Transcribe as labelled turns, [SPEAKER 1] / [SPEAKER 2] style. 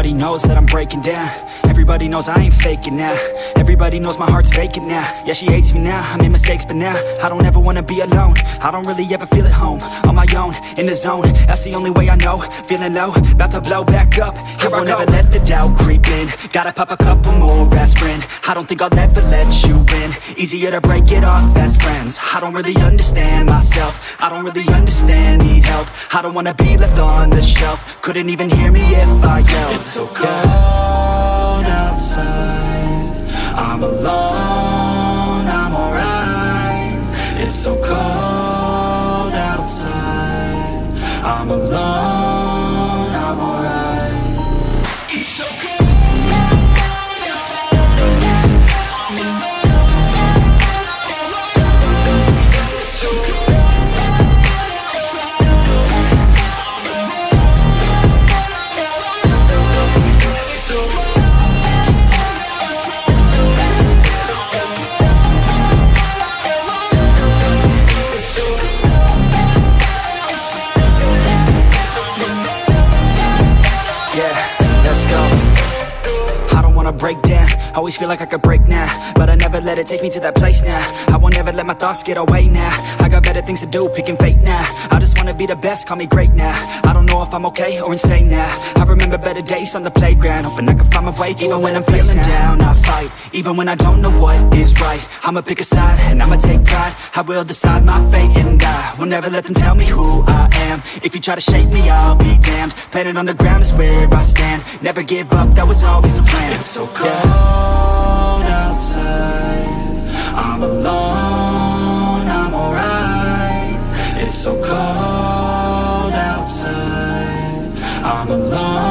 [SPEAKER 1] Everybody knows that I'm breaking down. Everybody knows I ain't faking now. Everybody knows my heart's vacant now. Yeah, she hates me now, I made mistakes but now I don't ever wanna be alone. I don't really ever feel at home. On my own, in the zone, that's the only way I know. Feeling low, about to blow back up. Here I won't ever let the doubt creep in. Gotta pop a couple more aspirin. I don't think I'll ever let you in. Easier to break it off as friends. I don't really understand myself. I don't really understand, need help. I don't wanna be left on the shelf. Couldn't even hear me if I yelled. It's so cold outside, I'm alone, I'm alright. It's so cold outside, I'm alone, I'm alright. It's so cold. Break down, always feel like I could break now, but I never let it take me to that place now. I won't ever let my thoughts get away now. I got better things to do, picking fate now. I just wanna be the best, call me great now. I don't know if I'm okay or insane now. I remember better days on the playground, hoping I can find my way. Even when I'm feeling down, I fight. Even when I don't know what is right, I'ma pick a side and I'ma take pride. I will decide my fate and I will never let them tell me who I am. If you try to shake me, I'll be damned. Planet on the ground is where I stand. Never give up, that was always the plan. It's so cold outside, I'm alone, I'm alright. It's so cold outside, I'm alone.